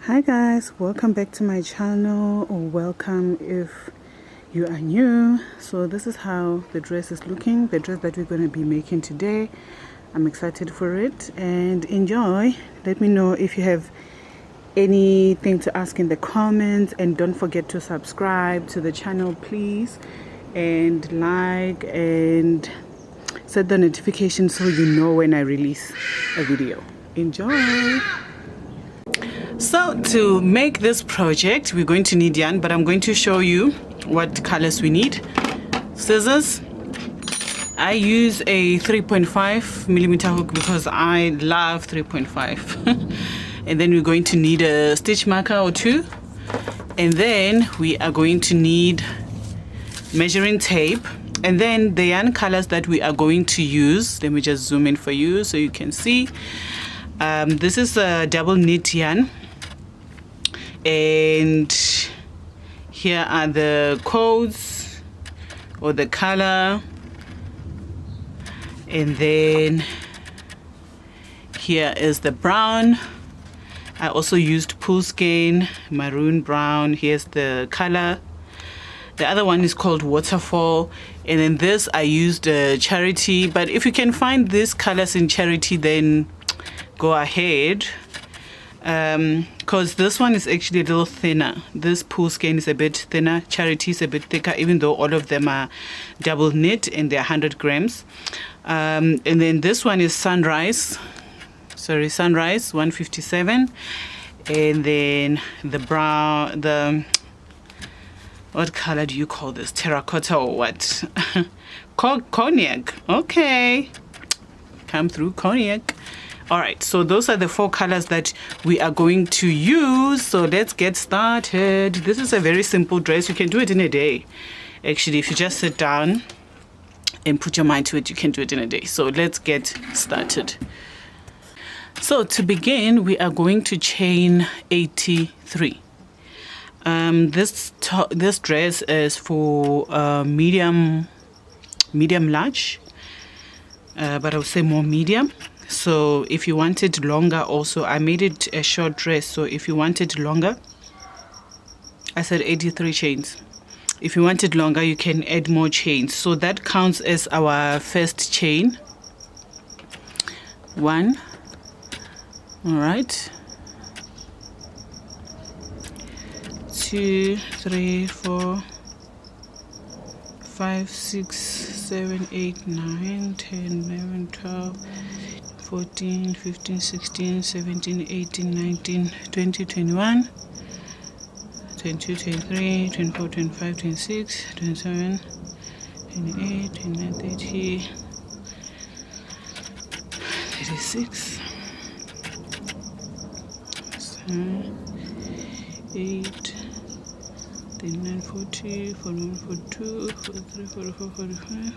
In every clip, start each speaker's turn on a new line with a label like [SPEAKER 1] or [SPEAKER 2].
[SPEAKER 1] Hi guys, welcome back to my channel, or welcome if you are new. So this is how the dress is looking, the dress that we're going to be making today. I'm excited for it and enjoy. Let me know if you have anything to ask in the comments, and don't forget to subscribe to the channel please, and like and set the notification so you know when I release a video. Enjoy. So to make this project, we're going to need yarn, but I'm going to show you what colors we need. Scissors. I use a 3.5 millimeter hook because I love 3.5. And then we're going to need a stitch marker or two. And then we are going to need measuring tape. And then the yarn colors that we are going to use, let me just zoom in for you so you can see. This is a double knit yarn. And here are the codes or the color, and then here is the brown. I also used poolscane, maroon brown. Here's the color. The other one is called waterfall, and then this I used charity, but if you can find these colors in charity, then go ahead. Because this one is actually a little thinner. This poolscane is a bit thinner, charity is a bit thicker, even though all of them are double knit and they're 100 grams. And then this one is sunrise 157. And then the brown, what color do you call this, terracotta or what? Cognac. Okay, come through, cognac. All right, so those are the four colors that we are going to use. So let's get started. This is a very simple dress. You can do it in a day. Actually, if you just sit down and put your mind to it, you can do it in a day. So let's get started. So to begin, we are going to chain 83. This dress is for medium large, but I would say more medium. So if you want it longer, also I made it a short dress, so if you want it longer, I said 83 chains. If you want it longer, you can add more chains. So that counts as our first chain. 1. All right. 2, 3, 4, 5, 6, 7, 8, 9, 10, 11, 12, 14, 15, 16, 17, 18, 19, 20, 21, 22, 23, 24, 25, 26, 27, 28, 29, 30, 36, 7, 8, 39, 40, 41, 42, 43, 44, 45,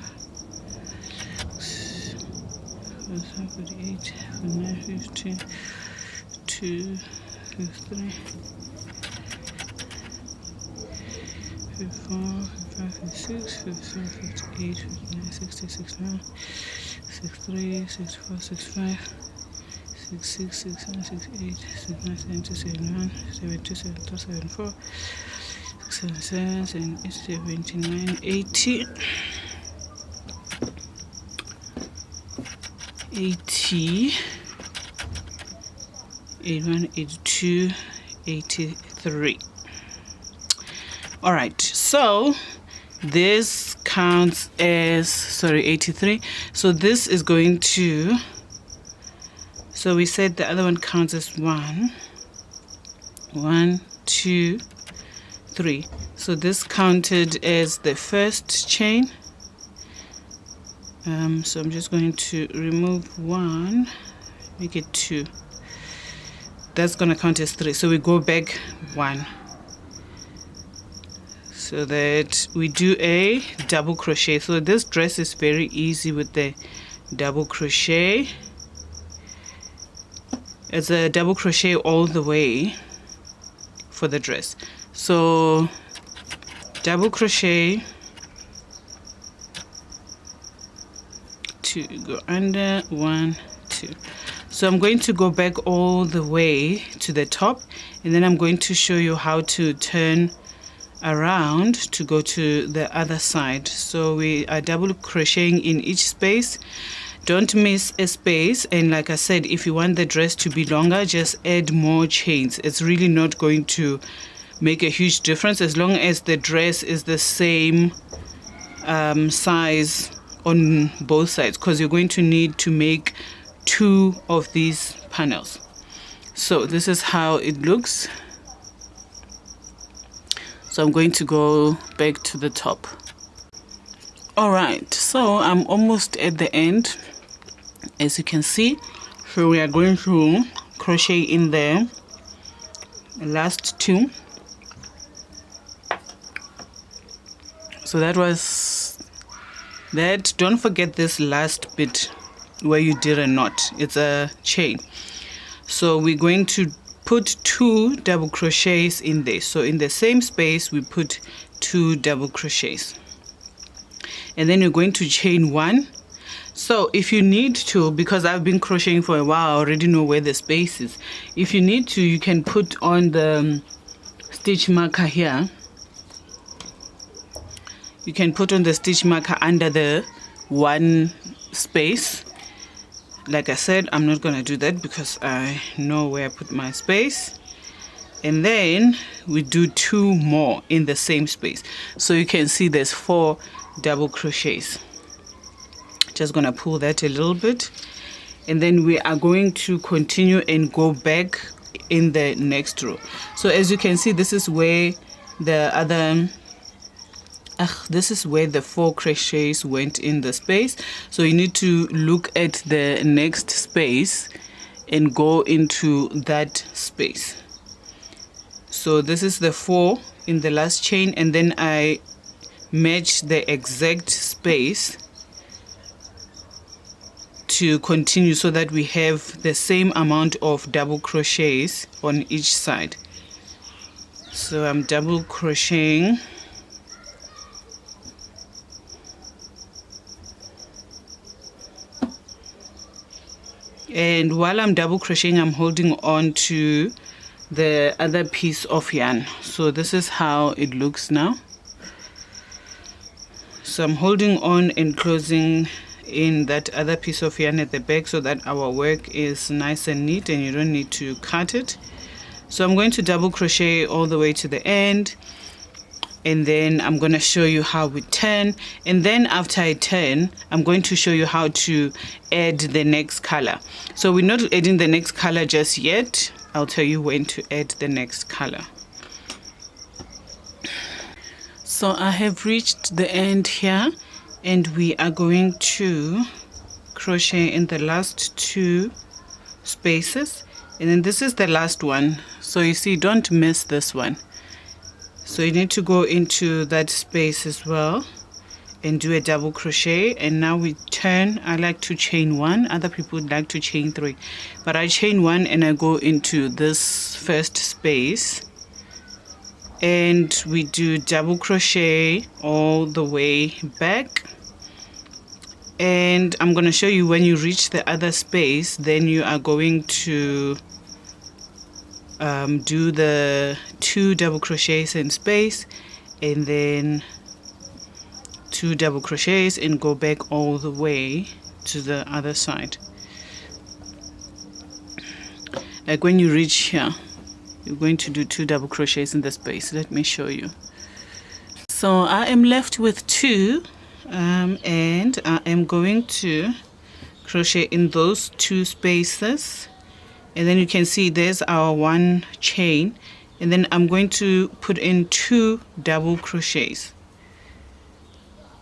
[SPEAKER 1] 48, 49, 50, 2, 53, 54, 55, 56, 57, 58, 59, 60, 61, 63, 64, 65, 66, 67, 68, 69, 70, 71, 72, 73, 74, 77, 78, 79, 80. 80, 81, 82, 83. All right, so this counts as 83. So this is going to, so we said the other one counts as 1, 2, 3. So this counted as the first chain. So I'm just going to remove 1, make it 2. That's going to count as 3. So we go back 1. So that we do a double crochet. So this dress is very easy with the double crochet. It's a double crochet all the way for the dress. So double crochet, to go under, 1, 2. So I'm going to go back all the way to the top, and then I'm going to show you how to turn around to go to the other side. So we are double crocheting in each space. Don't miss a space, and like I said, if you want the dress to be longer, just add more chains. It's really not going to make a huge difference as long as the dress is the same size on both sides, because you're going to need to make 2 of these panels. So this is how it looks. So I'm going to go back to the top. All right, so I'm almost at the end, as you can see. So we are going to crochet in the last 2. So that was that. Don't forget this last bit where you did a knot. It's a chain. So we're going to put 2 double crochets in there. So in the same space we put 2 double crochets, and then you're going to chain 1. So if you need to, because I've been crocheting for a while, I already know where the space is. If you need to, you can put on the stitch marker here. You can put on the stitch marker under the 1 space. Like I said, I'm not going to do that because I know where I put my space. And then we do 2 more in the same space. So you can see there's 4 double crochets. Just going to pull that a little bit. And then we are going to continue and go back in the next row. So as you can see, this is where the other... this is where the 4 crochets went in the space. So you need to look at the next space and go into that space. So this is the 4 in the last chain, and then I match the exact space to continue so that we have the same amount of double crochets on each side. So I'm double crocheting. And while I'm double crocheting, I'm holding on to the other piece of yarn. So this is how it looks now. So I'm holding on and closing in that other piece of yarn at the back so that our work is nice and neat and you don't need to cut it. So I'm going to double crochet all the way to the end, and then I'm going to show you how we turn. And then after I turn, I'm going to show you how to add the next color. So we're not adding the next color just yet. I'll tell you when to add the next color. So I have reached the end here, and we are going to crochet in the last 2 spaces, and then this is the last one. So you see, don't miss this one. So you need to go into that space as well and do a double crochet. And now we turn. I like to chain 1. Other people would like to chain 3, but I chain 1 and I go into this first space, and we do double crochet all the way back. And I'm going to show you when you reach the other space, then you are going to do the 2 double crochets in space, and then 2 double crochets, and go back all the way to the other side. Like when you reach here, you're going to do 2 double crochets in the space. Let me show you. So I am left with 2, and I am going to crochet in those 2 spaces. And then you can see there's our 1 chain, and then I'm going to put in 2 double crochets,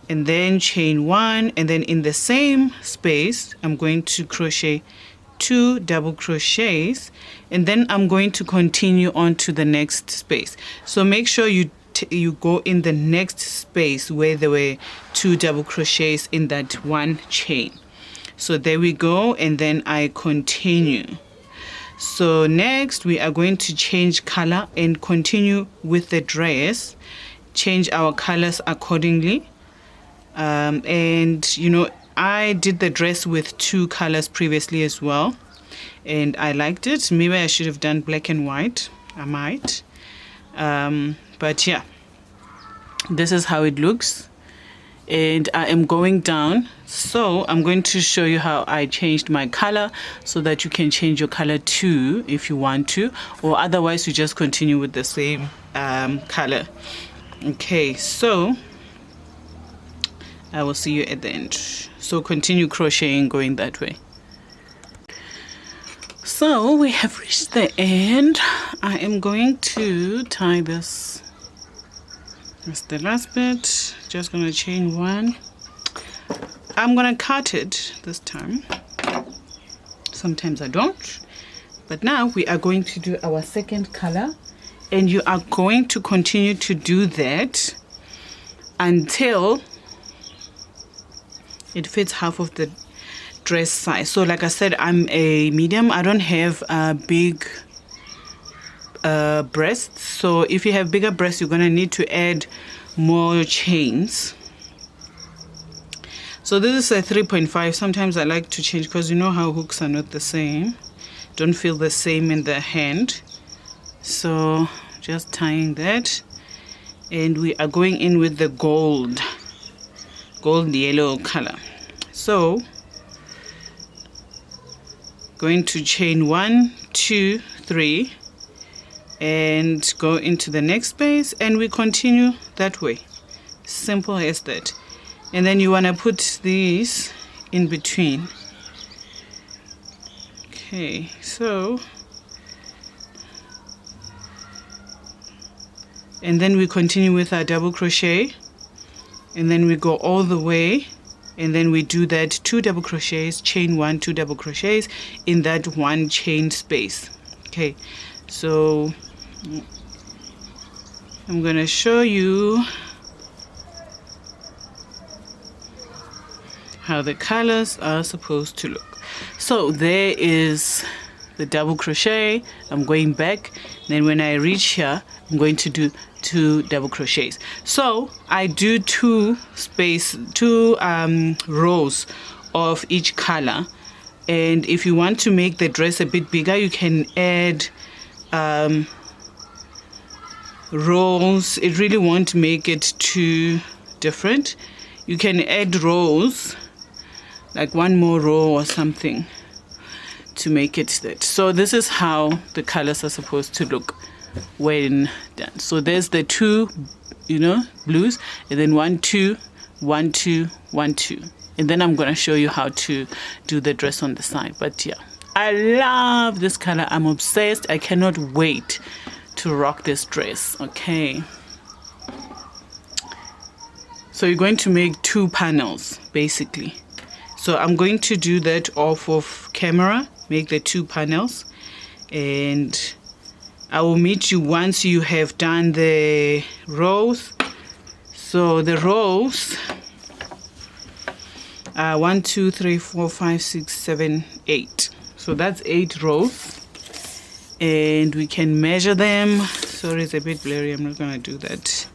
[SPEAKER 1] and then chain 1, and then in the same space I'm going to crochet 2 double crochets, and then I'm going to continue on to the next space. So make sure you go in the next space where there were 2 double crochets in that 1 chain. So there we go, and then I continue. So next we are going to change color and continue with the dress, change our colors accordingly. And you know, I did the dress with 2 colors previously as well. and I liked it. Maybe I should have done black and white. I might, but yeah, this is how it looks. And I am going down, so I'm going to show you how I changed my color so that you can change your color too if you want to, or otherwise you just continue with the same color. Okay, so I will see you at the end. So continue crocheting going that way. So we have reached the end. I am going to tie this. That's the last bit. Just gonna chain one. I'm gonna cut it this time. Sometimes I don't. But now we are going to do our second color, and you are going to continue to do that until it fits half of the dress size. So like I said, I'm a medium. I don't have a big breasts, so if you have bigger breasts, you're gonna need to add more chains. So this is a 3.5. Sometimes I like to change because you know how hooks are not the same, don't feel the same in the hand. So just tying that, and we are going in with the gold yellow color. So going to chain 1, 2, 3 and go into the next space, and we continue that way, simple as that. And then you want to put these in between. Okay, so and then we continue with our double crochet, and then we go all the way, and then we do that 2 double crochets, chain 1, 2 double crochets in that 1 chain space. Okay, so I'm gonna show you how the colors are supposed to look. So there is the double crochet. I'm going back, then when I reach here, I'm going to do 2 double crochets. So I do 2 rows of each color, and if you want to make the dress a bit bigger, you can add rows. It really won't make it too different. You can add rows, like 1 more row or something, to make it that. So this is how the colors are supposed to look when done. So there's the 2, blues, and then 1, 2, 1, 2, 1, 2, and then I'm going to show you how to do the dress on the side. But yeah, I love this color. I'm obsessed. I cannot wait to rock this dress. Okay, so you're going to make 2 panels basically. So I'm going to do that off of camera, make the 2 panels, and I will meet you once you have done the rows. So the rows are 1, 2, 3, 4, 5, 6, 7, 8. So that's 8 rows, and we can measure them. Sorry, it's a bit blurry. I'm not gonna do that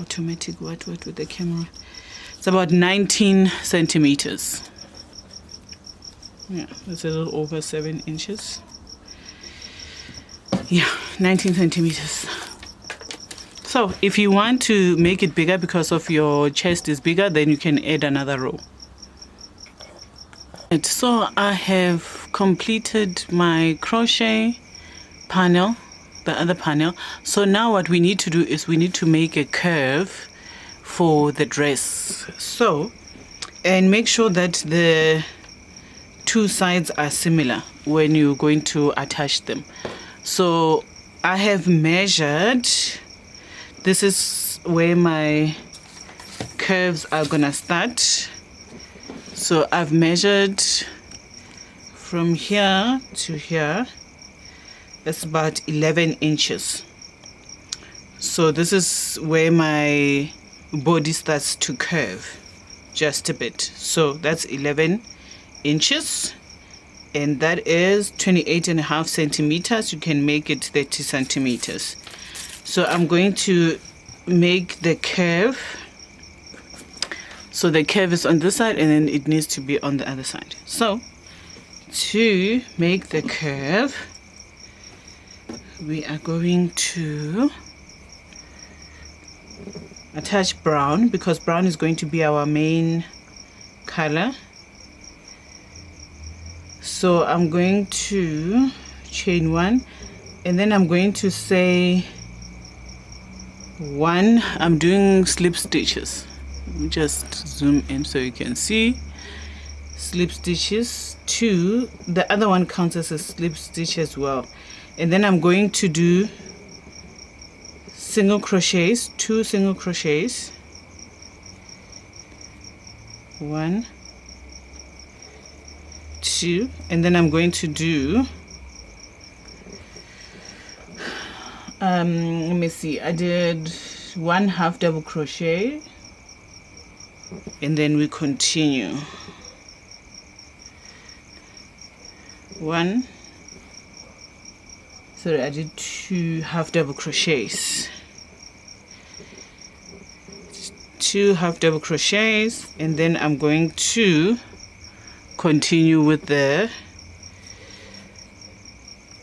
[SPEAKER 1] automatic what with the camera. It's about 19 centimeters. Yeah, that's a little over 7 inches. Yeah, 19 centimeters. So if you want to make it bigger because of your chest is bigger, then you can add another row. And so I have completed my crochet panel, the other panel. So now what we need to do is we need to make a curve for the dress. So, and make sure that the 2 sides are similar when you're going to attach them. So I have measured, this is where my curves are gonna start. So I've measured from here to here. That's about 11 inches. So this is where my body starts to curve just a bit. So that's 11 inches, and that is 28.5 centimeters. You can make it 30 centimeters. So I'm going to make the curve. So the curve is on this side, and then it needs to be on the other side. So to make the curve, we are going to attach brown, because brown is going to be our main color. So I'm going to chain 1, and then I'm going to say 1. I'm doing slip stitches. Let me just zoom in so you can see. Slip stitches. 2, the other one counts as a slip stitch as well. And then I'm going to do single crochets, 2 single crochets, 1, 2, and then I'm going to do let me see, I did 1 half double crochet, and then we continue 1, sorry, I did 2 half double crochets, 2 half double crochets, and then I'm going to continue with the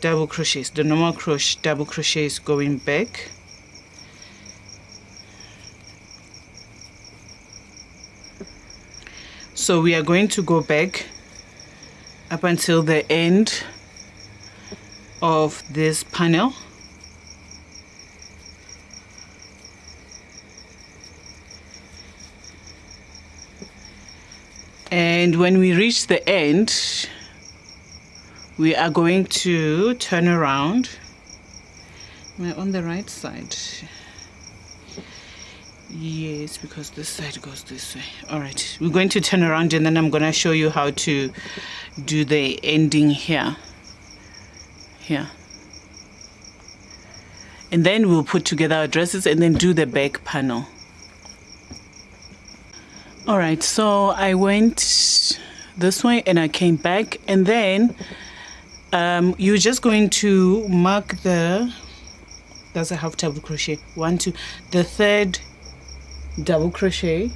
[SPEAKER 1] double crochets, the normal crochet double crochets going back. So we are going to go back up until the end of this panel. And when we reach the end, we are going to turn around. Am I on the right side? Yes, because this side goes this way. All right, we're going to turn around, and then I'm going to show you how to do the ending here. And then we'll put together our dresses and then do the back panel. All right, so I went this way and I came back, and then you're just going to mark that's a half double crochet, 1, 2, the 3rd double crochet,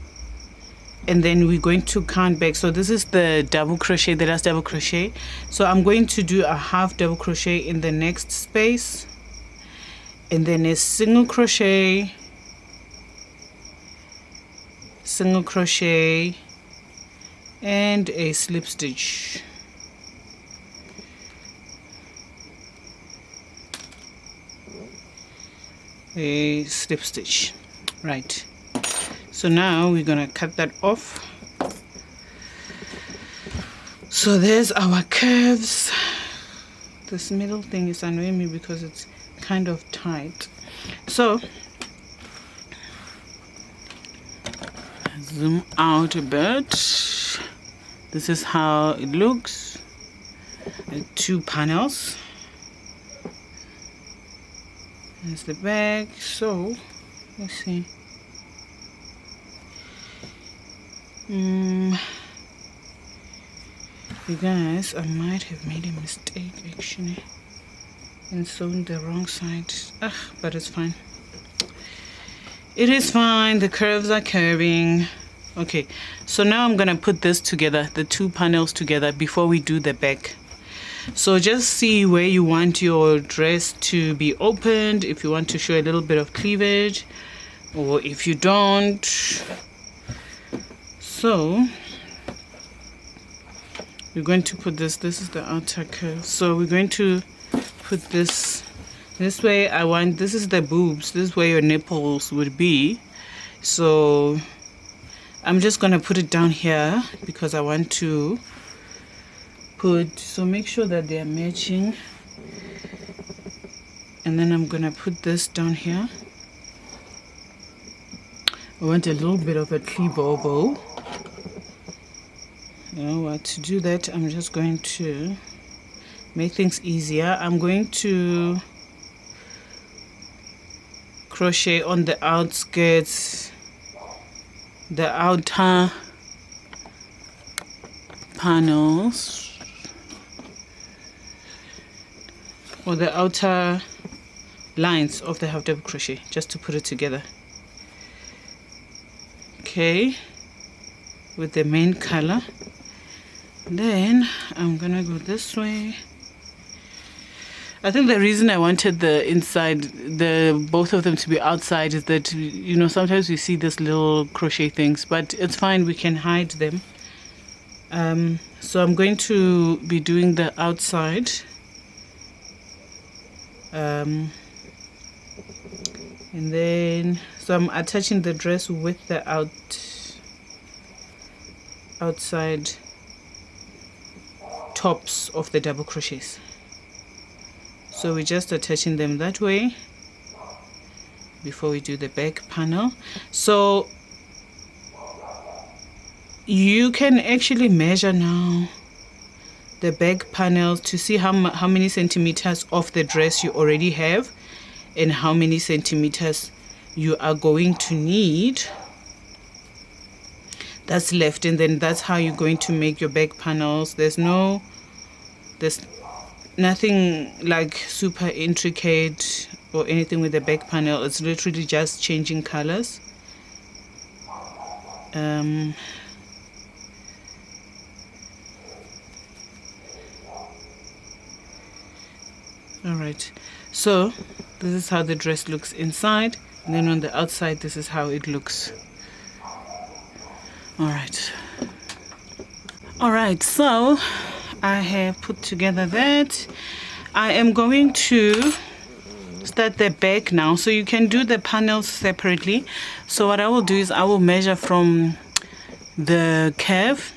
[SPEAKER 1] and then we're going to count back. So this is the double crochet, the last double crochet. So I'm going to do a half double crochet in the next space, and then a single crochet, single crochet, and a slip stitch. A slip stitch. Right, so now we're gonna cut that off. So there's our curves. This middle thing is annoying me because it's kind of tight. So zoom out a bit. This is how it looks. 2 panels. There's the back. So let's see. You guys, I might have made a mistake actually and sewn the wrong side. But it's fine. It is fine. The curves are curving. Okay, so now I'm gonna put this together, the 2 panels together, before we do the back. So just see where you want your dress to be opened, if you want to show a little bit of cleavage, or if you don't. So we're going to put this is the outer curve. So we're going to put this way. This is the boobs, this is where your nipples would be. So I'm just gonna put it down here because I want to so make sure that they are matching, and then I'm gonna put this down here. I want a little bit of a cleaver bow. You know what, to do that, I'm just going to make things easier. I'm going to crochet on the outskirts, the outer panels, or the outer lines of the half double crochet, just to put it together. Okay, with the main color. Then I'm gonna go this way. I think the reason I wanted the inside, both of them to be outside is that, you know, sometimes we see these little crochet things, but it's fine, we can hide them. So I'm going to be doing the outside. And then, so I'm attaching the dress with the outside tops of the double crochets. So we're just attaching them that way before we do the back panel. So you can actually measure now the back panels to see how many centimeters of the dress you already have and how many centimeters you are going to need that's left, and then that's how you're going to make your back panels. There's nothing like super intricate or anything with the back panel. It's literally just changing colors. Alright, so this is how the dress looks inside, and then on the outside this is how it looks. Alright, so I have put together that. I am going to start the back now, so you can do the panels separately. So what I will do is I will measure from the curve.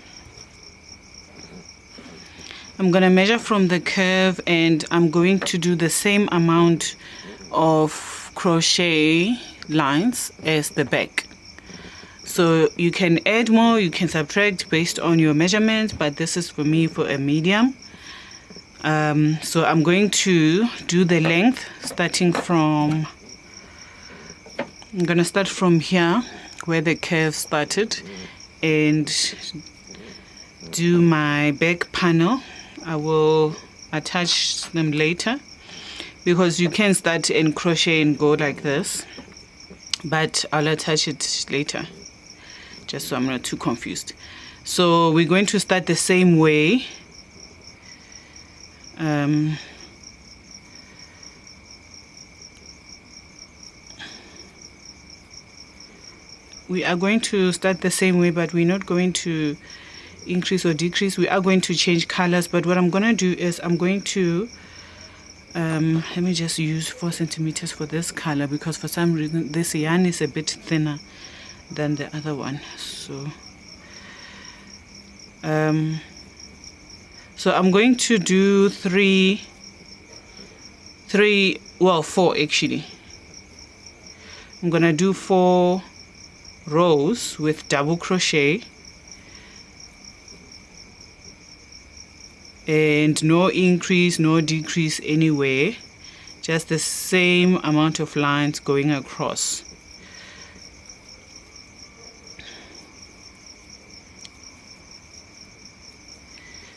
[SPEAKER 1] I'm going to measure from the curve, and I'm going to do the same amount of crochet lines as the back. So you can add more, you can subtract based on your measurements, but this is for me for a medium. So I'm going to do the length starting from, I'm going to start from here where the curve started and do my back panel. I will attach them later because you can start and crochet and go like this, but I'll attach it later just so I'm not too confused. So we're going to start the same way. We are going to start the same way, but we're not going to increase or decrease. We are going to change colors, but what I'm going to do is I'm going to let me just use 4 centimeters for this color, because for some reason this yarn is a bit thinner than the other one. So I'm going to do 4 actually. I'm gonna do 4 rows with double crochet and no increase, no decrease anywhere, just the same amount of lines going across.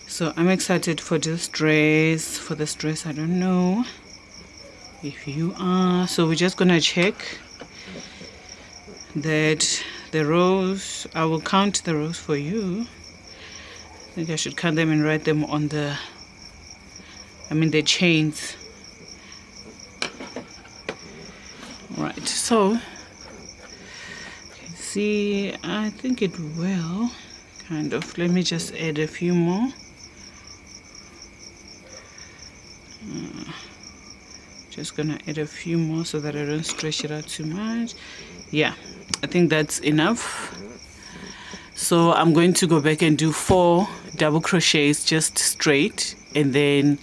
[SPEAKER 1] So I'm excited for this dress. I don't know if you are. So we're just gonna check that the rows, I will count the rows for you. I think I should count them and write them on the chains. Right, so you can see, I think it will kind of, let me just add a few more. Just gonna add a few more so that I don't stretch it out too much. Yeah, I think that's enough. So I'm going to go back and do 4 double crochets just straight, and then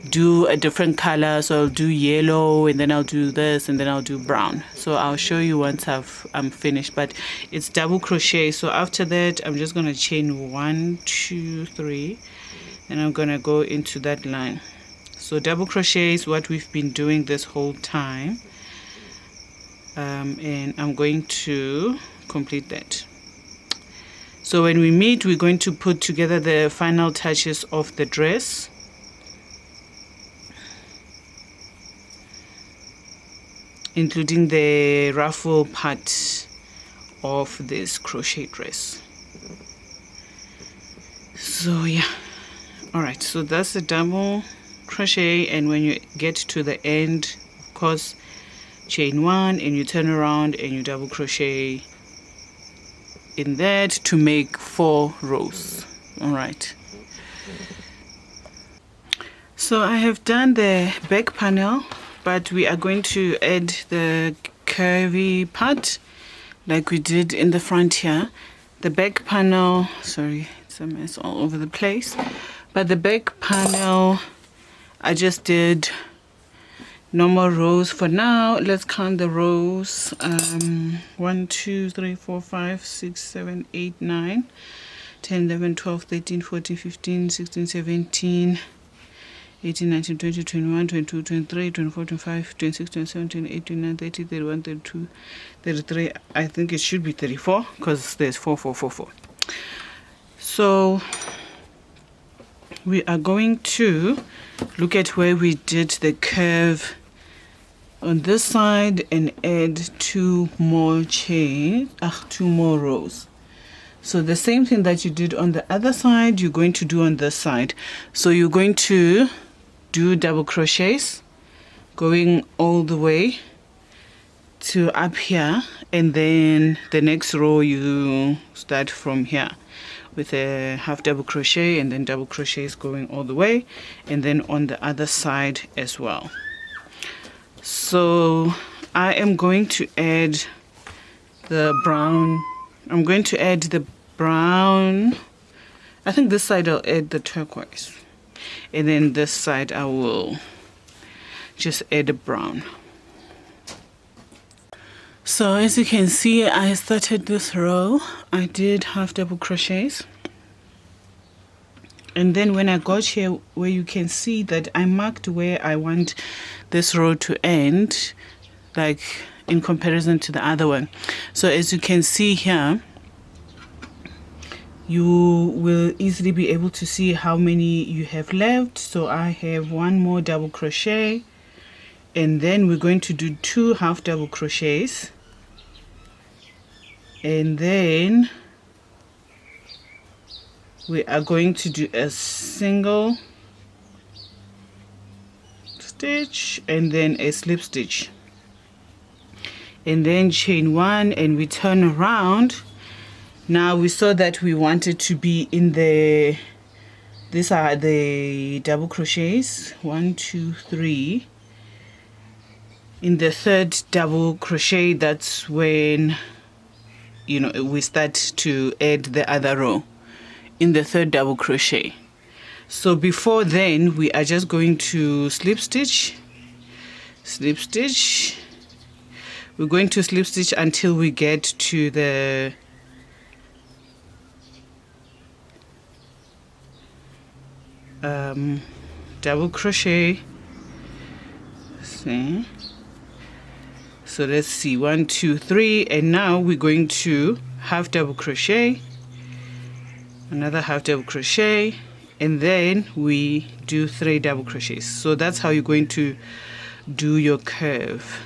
[SPEAKER 1] do a different color. So I'll do yellow, and then I'll do this, and then I'll do brown. So I'll show you once I'm finished, but it's double crochet. So after that I'm just gonna chain 1, 2, 3, and I'm gonna go into that line. So double crochet is what we've been doing this whole time, and I'm going to complete that. So when we meet, we're going to put together the final touches of the dress. Including the ruffle part of this crochet dress. So yeah, all right, so that's the double crochet, and when you get to the end, of course, chain 1 and you turn around and you double crochet in that to make 4 rows. All right, so I have done the back panel, but we are going to add the curvy part like we did in the front here. The back panel, sorry, it's a mess all over the place, but the back panel I just did normal rows for now. Let's count the rows. 1 2 3 4 5 6 7 8 9 10 11 12 13 14 15 16 17 18 19 20 21 22 23 24 25 26 27 28 29 30 31 32 33. I think it should be 34 because there's 4 4 4 4. So we are going to look at where we did the curve on this side and add 2 more chains, 2 more rows. So the same thing that you did on the other side, you're going to do on this side. So you're going to do double crochets going all the way to up here, and then the next row you start from here with a half double crochet, and then double crochets going all the way, and then on the other side as well. So I am going to add the brown. I'm going to add the brown. I think this side I'll add the turquoise, and then this side I will just add a brown. So as you can see, I started this row. I did half double crochets, and then when I got here, where you can see that I marked where I want this row to end, like in comparison to the other one. So as you can see here, you will easily be able to see how many you have left. So I have 1 more double crochet, and then we're going to do 2 half double crochets, and then we are going to do a single stitch and then a slip stitch, and then chain 1, and we turn around. Now we saw that we wanted to be in the, these are the double crochets, 1 2 3. In the 3rd double crochet, that's when, you know, we start to add the other row in the 3rd double crochet. So before then, we are just going to slip stitch, slip stitch. We're going to slip stitch until we get to the double crochet. See, so let's see, 1 2 3, and now we're going to half double crochet, another half double crochet, and then we do 3 double crochets. So that's how you're going to do your curve.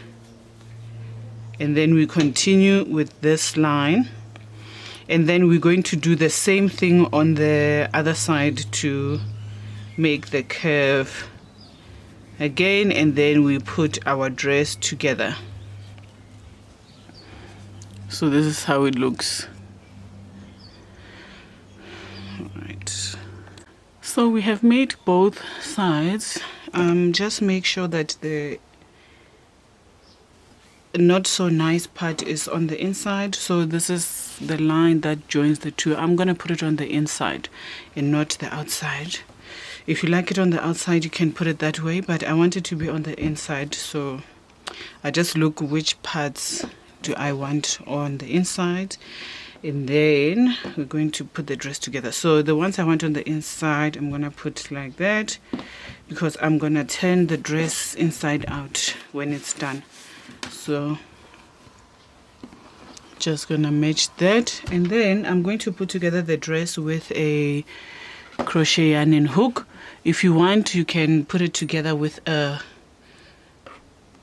[SPEAKER 1] And then we continue with this line, and then we're going to do the same thing on the other side to make the curve again, and then we put our dress together. So this is how it looks. All right, so we have made both sides. Just make sure that the not so nice part is on the inside. So this is the line that joins the two. I'm gonna put it on the inside and not the outside. If you like it on the outside, you can put it that way, but I want it to be on the inside. So I just look which parts do I want on the inside, and then we're going to put the dress together. So the ones I want on the inside, I'm gonna put like that, because I'm gonna turn the dress inside out when it's done. So just gonna match that, and then I'm going to put together the dress with a crochet yarn and hook. If you want, you can put it together with a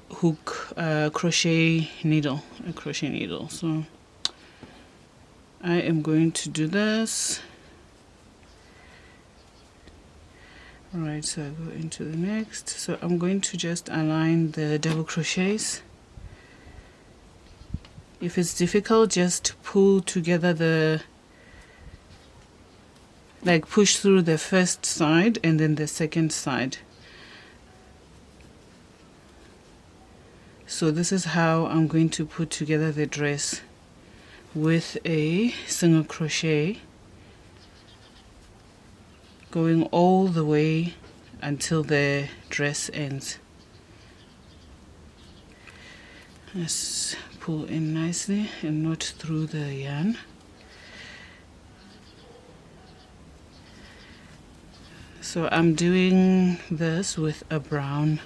[SPEAKER 1] hook, crochet needle, a crochet needle. So I am going to do this. All right, so I go into the next. So I'm going to just align the double crochets. If it's difficult, just pull together the, like push through the first side and then the second side. So this is how I'm going to put together the dress with a single crochet, going all the way until the dress ends. Let's pull in nicely and not through the yarn. So I'm doing this with a brown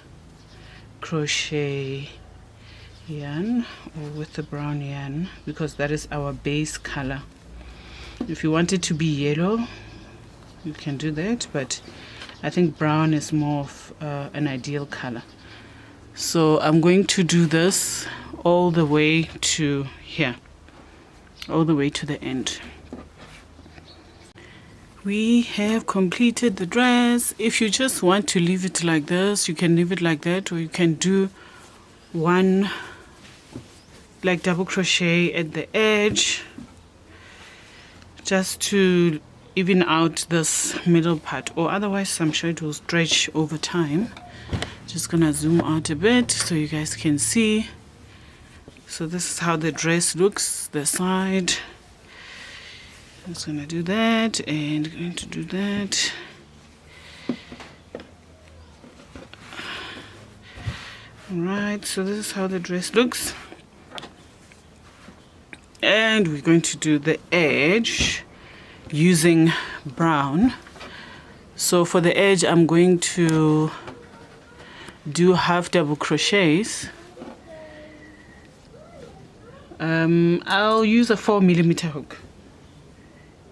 [SPEAKER 1] crochet yarn, or with the brown yarn, because that is our base color. If you want it to be yellow, you can do that, but I think brown is more of an ideal color. So I'm going to do this all the way to here, all the way to the end. We have completed the dress. If you just want to leave it like this, you can leave it like that, or you can do one like double crochet at the edge just to even out this middle part, or otherwise I'm sure it will stretch over time. Just gonna zoom out a bit so you guys can see. So this is how the dress looks, the side. I'm just gonna do that and going to do that. Alright, so this is how the dress looks. And we're going to do the edge using brown. So for the edge, I'm going to do half double crochets. I'll use a 4mm hook.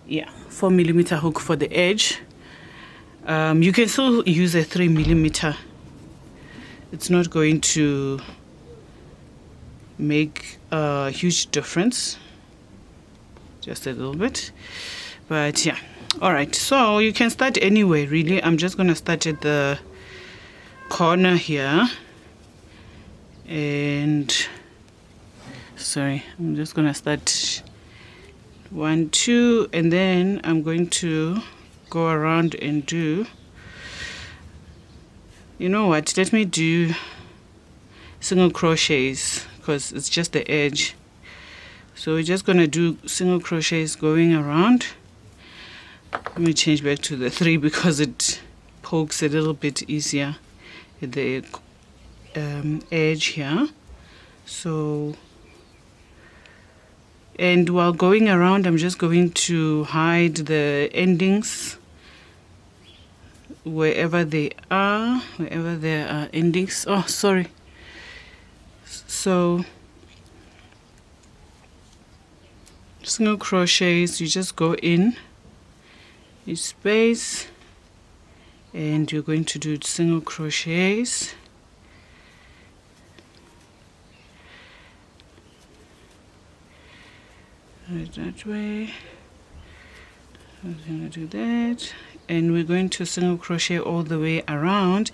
[SPEAKER 1] Yeah, 4mm hook for the edge. You can still use a 3mm. It's not going to make a huge difference, just a little bit, but yeah. All right, so you can start anywhere really. I'm just gonna start at the corner here, and sorry, I'm just gonna start 1, 2, and then I'm going to go around and do, you know what, let me do single crochets because it's just the edge. So we're just gonna do single crochets going around. Let me change back to the 3 because it pokes a little bit easier at the edge here. So, and while going around, I'm just going to hide the endings wherever they are, wherever there are endings. Oh, sorry. So single crochets, you just go in each space and you're going to do single crochets. Right, that way. I'm going to do that, and we're going to single crochet all the way around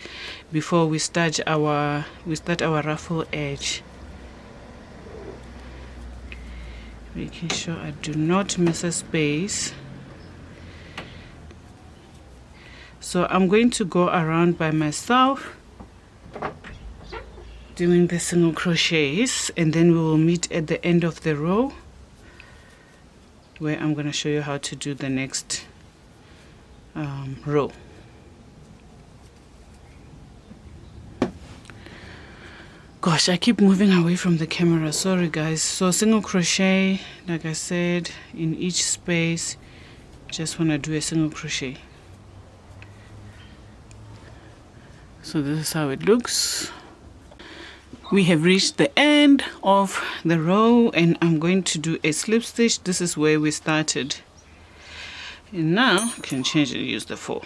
[SPEAKER 1] before we start our ruffle edge, making sure I do not miss a space. So I'm going to go around by myself doing the single crochets, and then we will meet at the end of the row where I'm going to show you how to do the next row. Gosh, I keep moving away from the camera, sorry guys. So single crochet, like I said, in each space, just want to do a single crochet. So this is how it looks. We have reached the end of the row, and I'm going to do a slip stitch. This is where we started, and now you can change it, use the 4,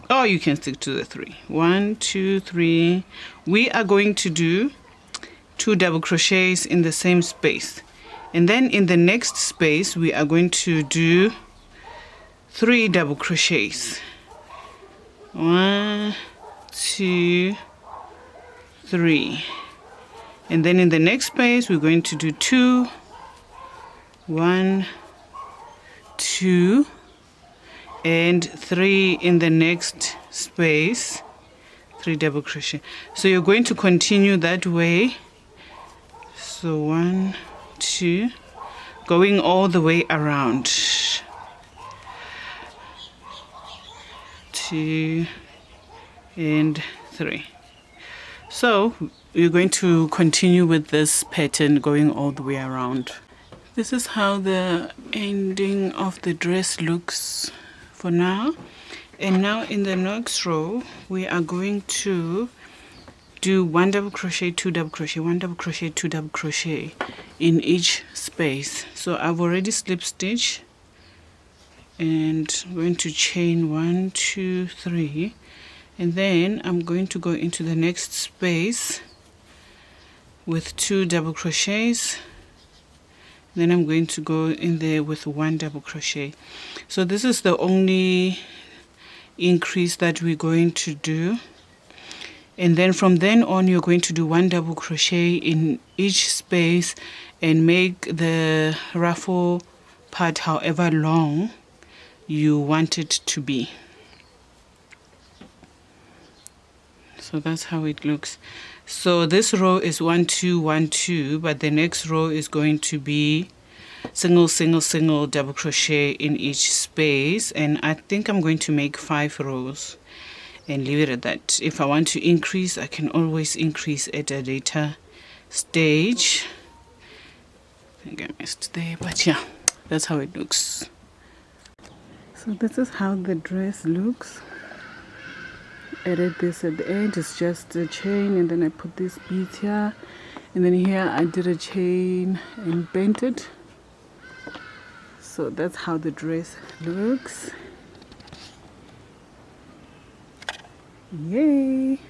[SPEAKER 1] or you can stick to the 3. 1, 2, 3. We are going to do 2 double crochets in the same space, and then in the next space we are going to do 3 double crochets. 1, 2, 3, and then in the next space we're going to do 2, 1, 2, and 3 in the next space, 3 double crochet. So you're going to continue that way. So 1, 2, going all the way around. 2 and 3. So you're going to continue with this pattern going all the way around. This is how the ending of the dress looks for now. And now in the next row we are going to do 1 double crochet, 2 double crochet, 1 double crochet, 2 double crochet in each space. So I've already slip stitched, and I'm going to chain 1, 2, 3, and then I'm going to go into the next space with 2 double crochets. Then I'm going to go in there with 1 double crochet. So this is the only increase that we're going to do, and then from then on you're going to do 1 double crochet in each space and make the ruffle part however long you want it to be. So that's how it looks. So this row is 1, 2, 1, 2, but the next row is going to be single, single, single double crochet in each space, and I think I'm going to make 5 rows and leave it at that. If I want to increase, I can always increase at a later stage. I think I missed there, but yeah, that's how it looks. So this is how the dress looks. I did this at the end, it's just a chain, and then I put these beads here, and then here I did a chain and bent it. So that's how the dress looks. Yay!